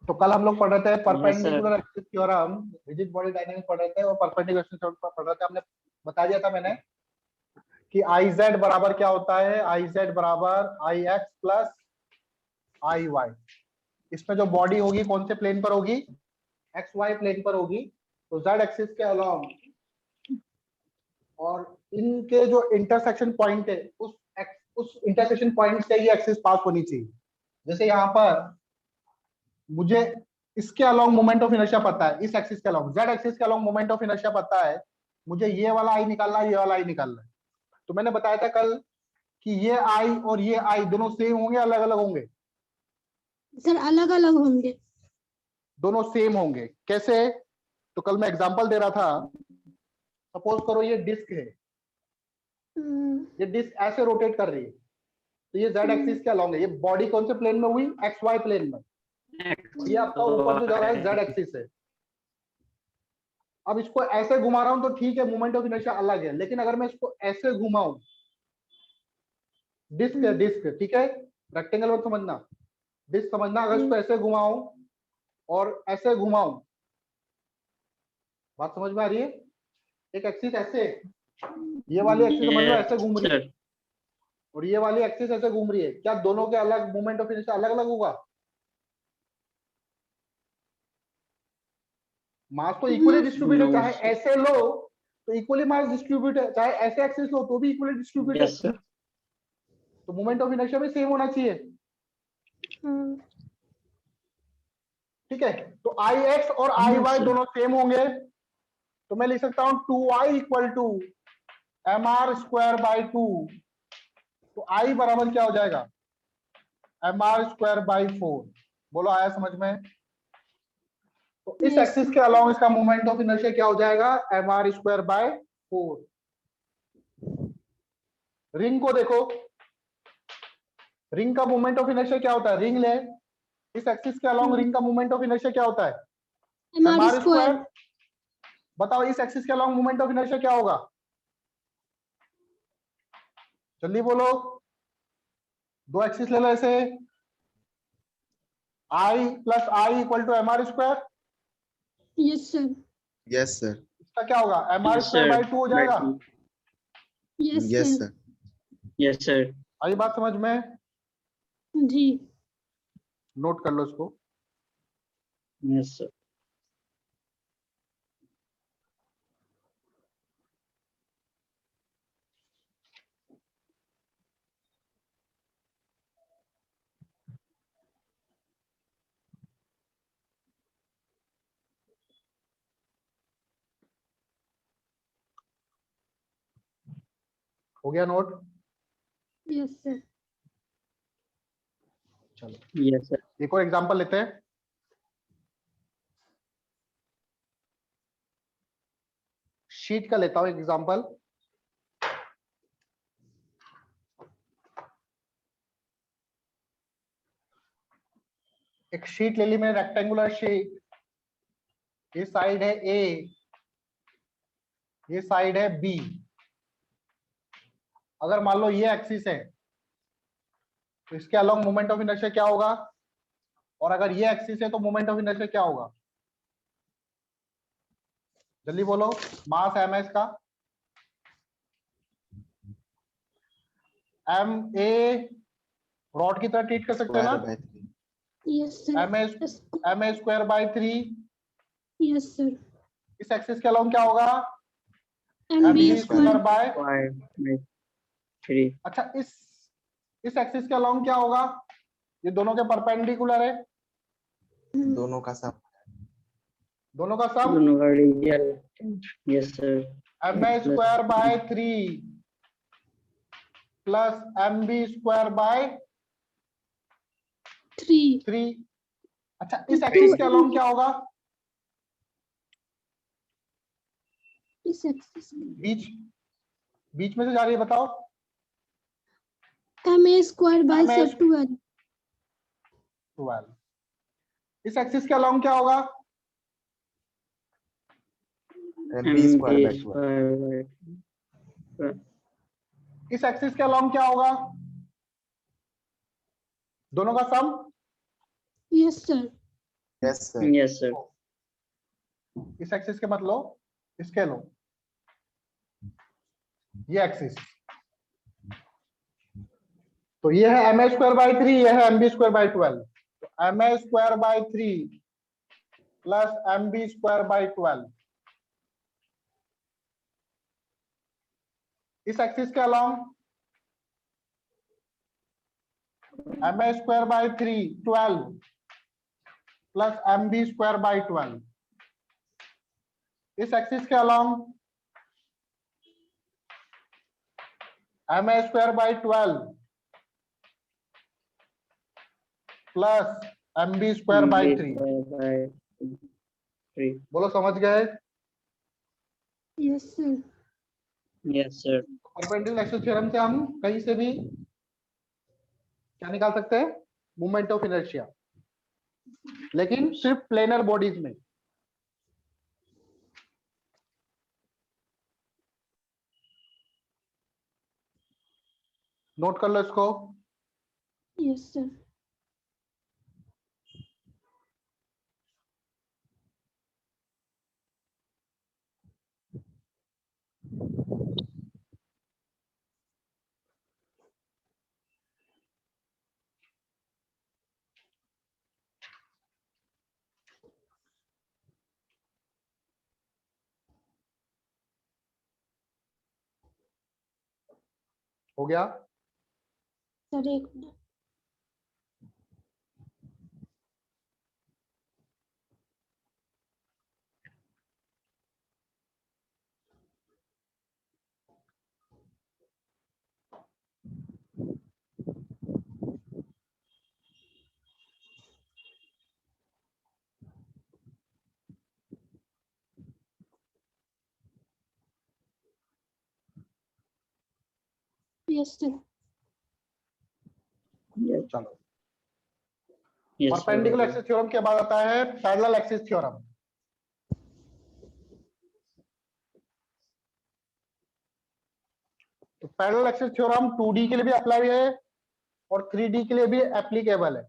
तो कल हम लोग पढ़ रहे थे Yes, sir. Perpendicular axis theorem, rigid body dynamics पढ़ रहे थे और परपेंडिकुलर एक्सिस थ्योरम पढ़ रहे थे। हमने बता दिया था मैंने कि आई जेड बराबर क्या होता है, आई जेड बराबर आई एक्स प्लस आई वाई। इसमें जो बॉडी होगी कौन से प्लेन पर होगी, एक्स वाई प्लेन पर होगी। तो जेड एक्सिस के अलोंग और इनके जो इंटरसेक्शन पॉइंट है उस इंटरसेक्शन पॉइंट से ये एक्सिस पास होनी चाहिए। जैसे यहाँ पर मुझे इसके अलोंग मोमेंट ऑफ इनर्शिया पता है, इस एक्सिस के अलोंग जेड एक्सिस के अलोंग मोमेंट ऑफ इनर्शिया पता है, मुझे ये वाला आई निकालना है, ये वाला आई निकालना है। तो मैंने बताया था कल कि ये आई और ये आई दोनों सेम होंगे, अलग अलग होंगे? सर अलग अलग होंगे। दोनों सेम होंगे। कैसे? तो कल मैं एग्जांपल दे रहा था, सपोज करो ये डिस्क है, ये डिस्क ऐसे रोटेट कर रही है, तो ये जेड एक्सिस के अलोंग है। ये बॉडी कौन से प्लेन में हुई, एक्स वाई प्लेन में। ये आपका ऊपर जो जा रहा है जेड एक्सिस है। अब इसको ऐसे घुमा रहा हूं तो ठीक है, मोमेंट ऑफ इनर्शिया अलग है, लेकिन अगर मैं इसको ऐसे घुमाऊं, डिस्क है, डिस्क ठीक है, रेक्टेंगल मत समझना, डिस्क समझना। अगर इसको ऐसे घुमाऊं और ऐसे घुमाऊं, बात समझ में आ रही है? एक एक्सिस ऐसे, ये वाली एक्सिस समझ लो ऐसे घूम रही है और ये वाली एक्सिस ऐसे घूम रही है, क्या दोनों के अलग मोमेंट ऑफ इनर्शिया अलग अलग होगा? मास तो इक्वली डिस्ट्रीब्यूट है, चाहे ऐसे लो तो इक्वली मास डिस्ट्रीब्यूट है, चाहे ऐसे एक्सिस लो तो भी इक्वली डिस्ट्रीब्यूट है। Yes, sir. तो मोमेंट ऑफ इनर्शिया भी सेम होना चाहिए। ठीक है, तो आई एक्स और आई वाई दोनों सेम होंगे, तो मैं लिख सकता हूं 2i equal to M R square by 2। तो आई बराबर क्या हो जाएगा, एम आर स्क्वायर बाई 4। बोलो आया समझ में? तो इस एक्सिस के अलावा इसका मोमेंट ऑफ इनर्शिया क्या हो जाएगा, M R square by 4। Ring को देखो, रिंग का मोमेंट ऑफ इनर्शिया क्या होता है, रिंग ले, इस एक्सिस के अलावा रिंग का मोमेंट ऑफ इनर्शिया क्या होता है, एम आर स्क्वायर। बताओ इस एक्सिस के अलावा मोमेंट ऑफ इनर्शिया क्या होगा, जल्दी बोलो। दो एक्सिस ले लो ऐसे, I plus I equal to M R square. Yes sir. Yes sir. इसका क्या होगा, M R Yes, square sir. By 2 हो जाएगा। Yes yes sir. Sir. Yes, sir. आई बात समझ में? जी। नोट कर लो इसको। Yes, sir. हो गया नोट? Yes sir. चलो Yes, sir. एक और एग्जांपल लेते हैं। शीट का लेता हूं एग्जांपल। एक शीट ले ली मैंने, रेक्टेंगुलर शीट। ये साइड है ए, ये साइड है बी। अगर मान लो ये एक्सिस है तो इसके अलोंग मोमेंट ऑफ इनर्शिया क्या होगा, और अगर ये एक्सिस है तो मोमेंट ऑफ इनर्शिया क्या होगा, जल्दी बोलो। मास एम एस का, एम ए रॉड की तरह ट्रीट कर सकते हैं ना, yes sir. M A square by 3। Yes sir. इस एक्सिस के अलोंग क्या होगा, M M B B square by. 3. अच्छा इस एक्सिस के अलोंग क्या होगा, ये दोनों के परपेंडिकुलर है, दोनों का सम। दोनों का सम दोनों का radial. Yes, sir. M A square by 3 plus M B square by 3। अच्छा इस एक्सिस के अलोंग क्या होगा, इस एक्सिस बीच बीच में से जा रही है, बताओ। M A square by MS sir 12। 12। इस एक्सिस के अलोंग क्या होगा, एम बी स्क्वायर बाय 12। इस एक्सिस के अलोंग क्या होगा, दोनों का sum. Yes sir. Yes, sir. Yes, sir. इस एक्सिस के मत लो, इसके लो, ये एक्सिस। तो ये है एम ए स्क्वायर बाई 3, ये है एम बी स्क्वायर बाई 12। तो M A square by 3 plus M B square by 12 इस एक्सिस के along M A square by 3 12 plus M B square by 12 इस एक्सिस के along M A square by 12 plus M B square by 3। By 3. बोलो समझ गए? Yes, sir. Yes, sir. Perpendicular axis theorem से हम कहीं से भी क्या निकाल सकते हैं? मोमेंट ऑफ इनर्शिया, लेकिन सिर्फ प्लेनर बॉडीज में। नोट कर लो इसको। Yes, sir. हो गया? Sir, एक मिनट। Yes, sir. Yes, चलो, yes, sir. Perpendicular axis theorem के बाद आता है पैरेलल एक्सिस थ्योरम। तो पैरेलल एक्सिस थ्योरम 2D के लिए भी अप्लाई है और 3D के लिए भी एप्लीकेबल है।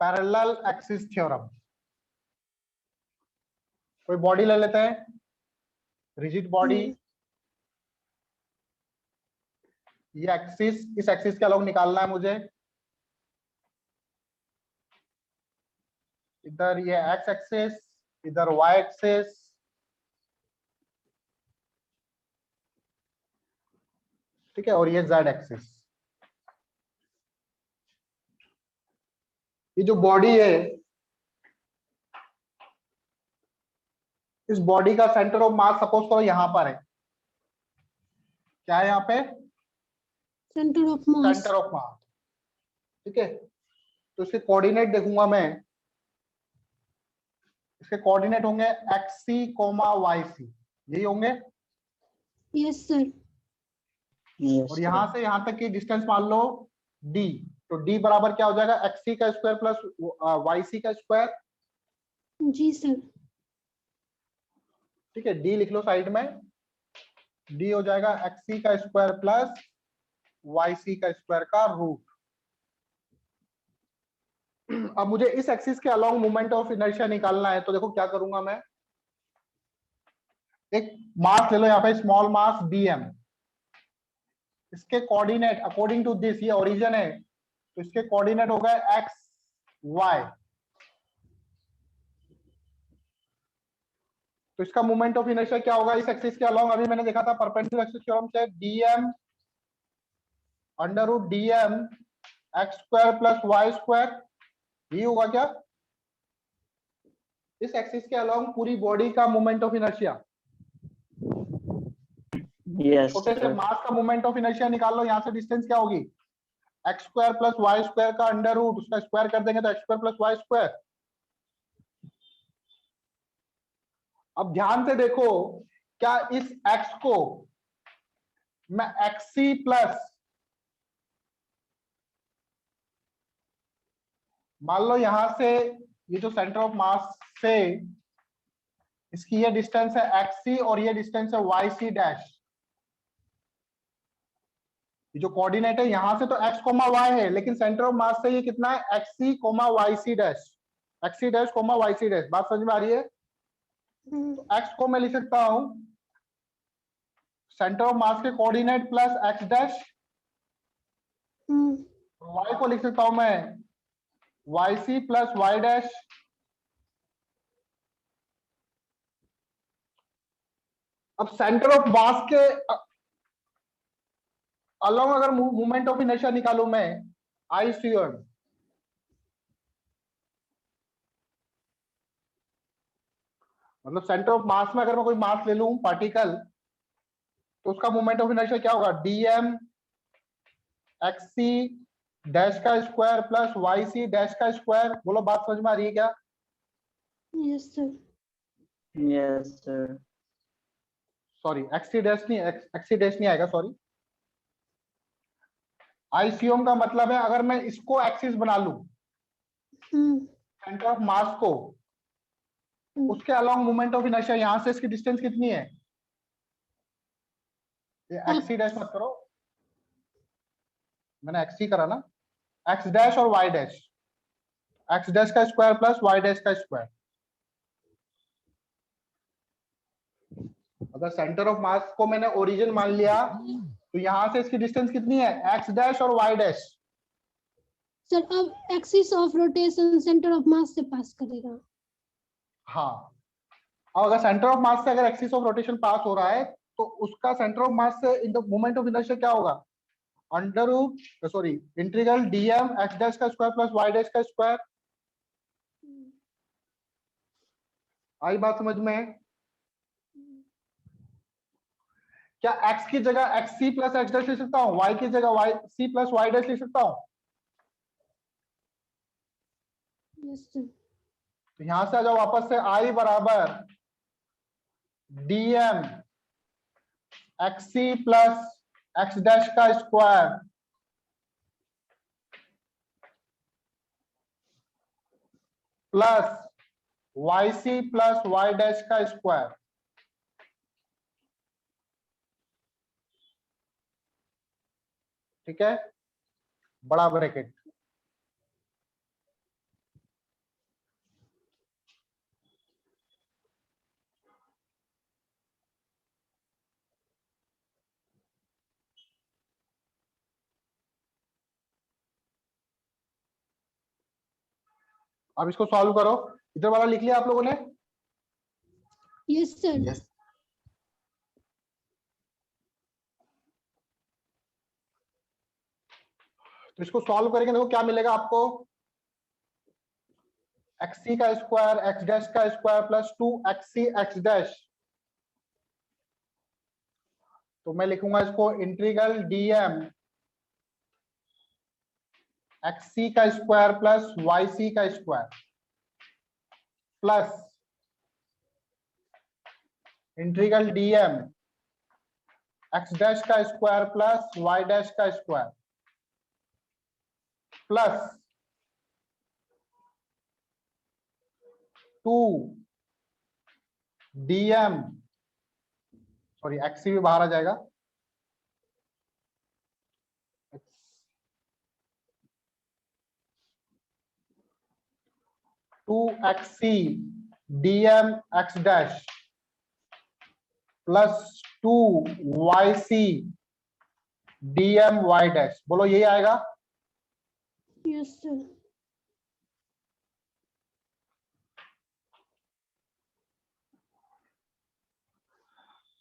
पैरेलल एक्सिस थ्योरम, कोई बॉडी ले लेते हैं, रिजिड बॉडी। ये एक्सिस, इस एक्सिस के अलोंग निकालना है मुझे। इधर ये एक्स एक्सिस, इधर वाई एक्सिस, ठीक है, और ये जेड एक्सिस। ये जो बॉडी है, इस बॉडी का सेंटर ऑफ मास सपोज करो यहां पर है। क्या है यहाँ पे? Center of mass. Centre of मास, ठीक है। तो इसके कोऑर्डिनेट देखूंगा मैं, इसके कोऑर्डिनेट होंगे x C comma Y C, यही होंगे। Yes, sir. Yes, और यहां से यहां तक की डिस्टेंस मान लो डी। तो डी बराबर क्या हो जाएगा? एक्स सी का स्क्वायर प्लस वाई सी का स्क्वायर, जी सर। ठीक है। डी लिख लो साइड में, डी हो जाएगा एक्स सी का स्क्वायर प्लस वाई सी का स्क्वायर का रूट। अब मुझे इस एक्सिस के अलोंग मोमेंट ऑफ इनर्शिया निकालना है। तो देखो क्या करूंगा मैं, एक मास ले लो यहाँ पे, स्मॉल मास bm। इसके कोऑर्डिनेट अकॉर्डिंग टू दिस, ये ओरिजिन है, तो इसके कोऑर्डिनेट हो गए एक्स वाई। तो इसका मोमेंट ऑफ इनर्शिया क्या होगा इस एक्सिस के अलोंग? अभी मैंने देखा था परपेंडिकुलर एक्सिस थ्योरम से, dm under root dm X square plus Y square, ये होगा क्या इस एक्सिस के अलोंग पूरी बॉडी का मोमेंट ऑफ इनर्शिया। yes, छोटे से sir. मास का मोमेंट ऑफ इनर्शिया निकाल लो। यहाँ से डिस्टेंस क्या होगी? X square plus Y square का अंडर रूट, उसका स्क्वायर कर देंगे तो X square plus Y square. अब ध्यान से देखो, क्या इस एक्स को मैं एक्सी प्लस, मान लो यहां से ये जो सेंटर ऑफ मास से इसकी ये डिस्टेंस है एक्सी और ये डिस्टेंस है वाई सी डैश। ये जो कोऑर्डिनेट है यहां से तो x, y है, लेकिन सेंटर ऑफ मास से ये कितना है, xc, yc dash, xc dash, yc dash. बात समझ में आ रही है? तो x को मैं लिख सकता हूं सेंटर ऑफ मास के coordinate plus x dash, y को लिख सकता हूं मैं yc प्लस y डैश, अब सेंटर ऑफ मास के अलोंग अगर मूवमेंट ऑफ इनर्शिया निकालू मैं, आई सीएम, मतलब सेंटर ऑफ मास में अगर मैं कोई मास ले लूं पार्टिकल, तो उसका मूवमेंट ऑफ इनर्शिया क्या होगा, dm xc डैश का स्क्वायर प्लस yc डैश का स्क्वायर। बोलो बात समझ में आ रही है क्या? Yes, sir. Yes, sir. Sorry, xc dash नहीं, xc डैश नहीं आएगा, सॉरी। आईसीओम का मतलब है अगर मैं इसको एक्सिस बना लूं, सेंटर ऑफ मास को, उसके अलोंग मूवमेंट ऑफ इनर्शिया, यहां से इसकी डिस्टेंस कितनी है, ये एक्सी डैश मत करो, मैंने एक्सी करा ना, एक्स डैश और वाई डैश, एक्स डैश का स्क्वायर प्लस वाई डैश का स्क्वायर। अगर सेंटर ऑफ मास को मैंने ओरिजिन मान लिया, तो यहां से इसकी डिस्टेंस कितनी है, एक्स डैश और वाई डैश। सर अब axis of rotation centre of mass से पास करेगा। हाँ, अब अगर सेंटर ऑफ मास से अगर एक्सिस ऑफ रोटेशन पास हो रहा है, तो उसका सेंटर ऑफ मास से in the moment of inertia क्या होगा, under root, sorry, integral DM X dash का स्क्वायर प्लस वाई डैश का स्क्वायर। आई बात समझ में? क्या x की जगह X C plus X dash लिख सकता हूँ, y की जगह Y C plus Y dash लिख सकता हूँ? Yes, sir. तो यहां से आ जाओ वापस से, I बराबर dm X C plus X dash का square plus Y C plus Y dash का स्क्वायर। ठीक है, बड़ा ब्रैकेट। अब इसको सॉल्व करो, इधर वाला लिख लिया आप लोगों ने? Yes, sir. Yes. तो इसको सॉल्व करेंगे, देखो क्या मिलेगा आपको, एक्स सी का स्क्वायर एक्स डैश का square plus 2xc x dash. तो मैं लिखूंगा इसको इंटीग्रल डीएम एक्स सी का स्क्वायर प्लस वाई सी का square plus integral DM X dash का स्क्वायर प्लस वाई डैश का square plus 2 DM, sorry X C भी बाहर आ जाएगा, 2xc dm x dash plus 2yc dm y dash. बोलो यही आएगा? Yes, sir.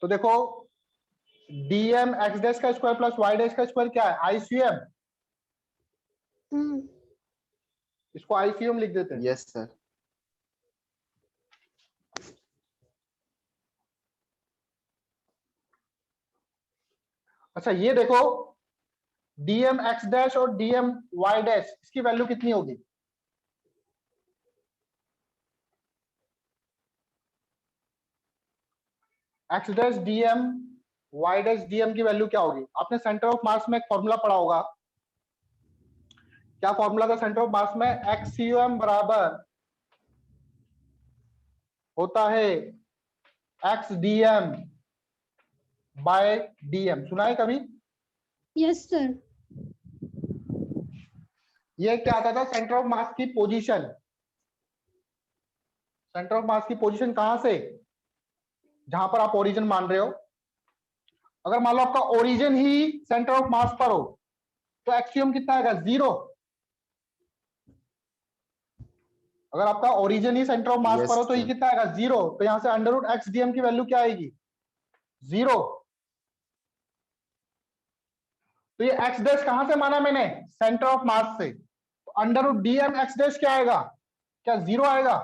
तो देखो dm x डैश का स्क्वायर प्लस y डैश का स्क्वायर क्या है, आईसीएम। इसको आईसीएम लिख देते हैं। Yes, sir. अच्छा ये देखो dm x डैश और dm y डैश, इसकी वैल्यू कितनी होगी? x dash dm y dash dm की वैल्यू क्या होगी? आपने सेंटर ऑफ मास में एक फॉर्मूला पढ़ा होगा, क्या फॉर्मूला था सेंटर ऑफ मास में? एक्सीएम बराबर होता है एक्स डीएम बाय डीएम। सुना है कभी? Yes sir. ये क्या आता था? सेंटर ऑफ मास की पोजीशन। सेंटर ऑफ मास की पोजीशन कहां से? जहां पर आप ओरिजिन मान रहे हो। अगर मान लो आपका ओरिजिन ही सेंटर ऑफ मास पर हो तो एक्सियम कितना आएगा? 0। अगर आपका origin he centre of mass Yes, पर हो तो ये sir. कितना आएगा? 0। तो यहां से अंडर रूट एक्स डीएम की वैल्यू क्या आएगी? 0। तो ये एक्स डैश कहां से माना मैंने? सेंटर ऑफ मास से। तो under root DM X dash क्या आएगा? क्या 0 आएगा?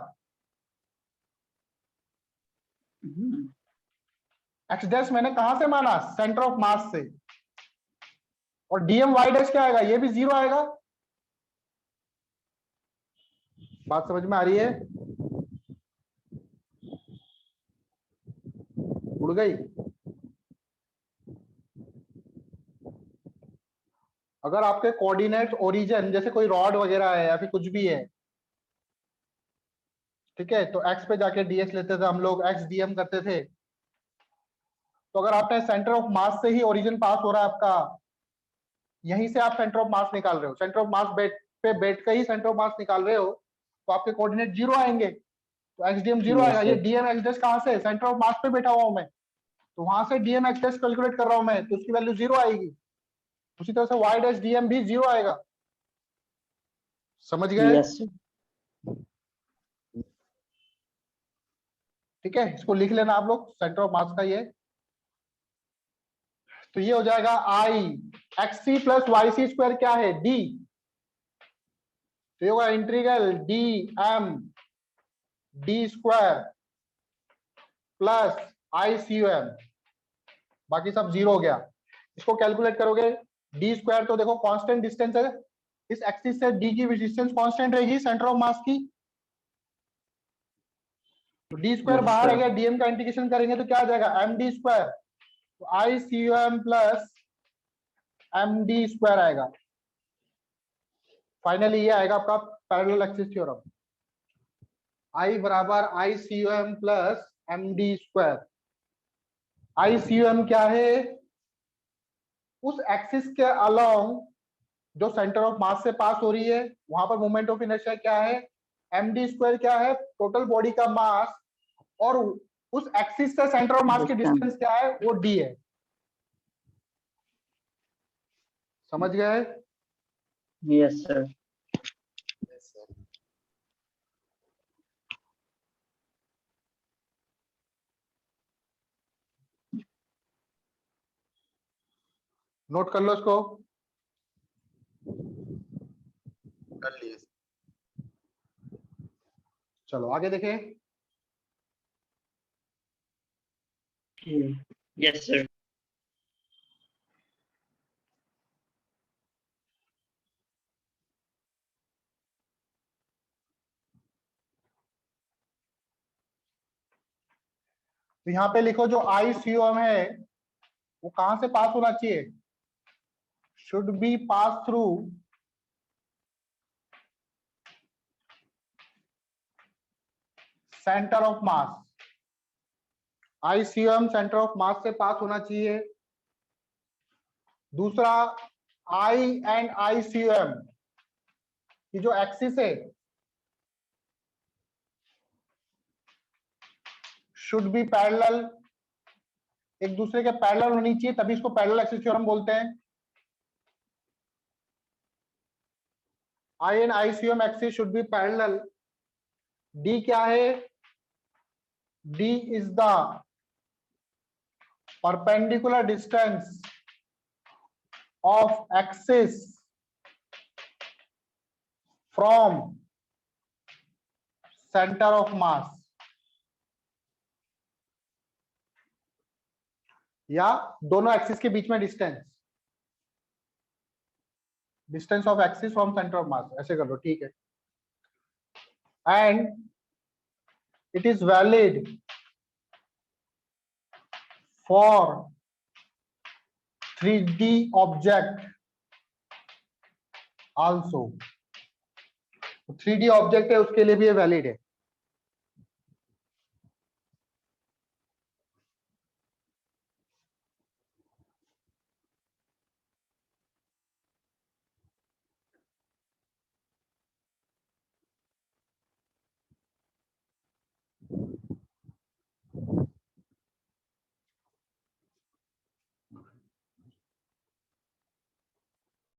एक्स डैश मैंने कहां से माना? सेंटर ऑफ मास से। और डीएम वाई डैश क्या आएगा? ये भी 0 आएगा। बात समझ में आ रही है? उड़ गई? अगर आपके कोऑर्डिनेट ओरिजिन जैसे कोई रॉड वगैरह है या फिर कुछ भी है, ठीक है, तो एक्स पे जाके डीएक्स लेते थे हम लोग, एक्स डीएम करते थे। तो अगर आपने सेंटर ऑफ मास से ही ओरिजिन पास हो रहा है आपका, यहीं से आप सेंटर ऑफ मास निकाल रहे हो, सेंटर ऑफ मास पे बैठ के ही सेंटर ऑफ मास निकाल रहे हो, तो आपके कोऑर्डिनेट 0 आएंगे। तो एक्स डीएम 0 Yes, आएगा। ये sir. डीएम एक्स डैश कहां से? सेंटर ऑफ मास पे बैठा हुआ हूं मैं, तो वहां से डीएम एक्स डैश कैलकुलेट कर रहा हूं मैं, तो उसकी वैल्यू 0 आएगी। उसी तरह से वाई डैश डीएम भी 0 आएगा। समझ गए? Yes, sir. ठीक है, इसको लिख लेना आप लोग, सेंटर ऑफ मास का ये। तो ये हो जाएगा I X C plus Y C square क्या है? डी। तो ये होगा integral D M D square plus I C U M, बाकी सब 0 हो गया। इसको कैलकुलेट करोगे, डी स्क्वायर तो देखो कांस्टेंट डिस्टेंस है, इस एक्सिस से डी की डिस्टेंस कांस्टेंट रहेगी सेंटर ऑफ मास की। तो डी स्क्वायर Yes, बाहर आ sir. गया, डीएम का इंटीग्रेशन करेंगे तो क्या आ जाएगा? M D square. तो I C U M plus M D square आएगा। फाइनली ये आएगा आपका पैरेलल एक्सिस थ्योरम। आई बराबर I C U M plus M D square. I C U M क्या है? उस एक्सिस के अलोंग जो सेंटर ऑफ मास से पास हो रही है, वहां पर मोमेंट ऑफ इनर्शिया क्या है? एम डी स्क्वायर क्या है? टोटल बॉडी का मास। और उस एक्सिस से सेंटर ऑफ मास की Distance. डिस्टेंस क्या है? वो डी है। समझ गए? Yes, sir. Yes, sir. Note कर लो इसको। कर लिए। चलो आगे देखें। Yes, sir. तो यहाँ पे लिखो, जो आई सी यू एम है वो कहां से पास होना चाहिए? Should be pass through centre of mass. ICM centre of mass से पास होना चाहिए। दूसरा, आई एंड आईसीएम की जो एक्सिस है शुड बी पैरेलल, एक दूसरे के पैरेलल होनी चाहिए, तभी इसको पैरेलल एक्सिस थ्योरम बोलते हैं। I and ICM axis should be parallel. D क्या है? D is the perpendicular distance of axis from center of mass, या दोनों एक्सिस के बीच में distance, distance of axis from centre of मास, ऐसे कर लो, ठीक है। And it is valid for 3D object also. 3D object है उसके लिए भी ये वैलिड है।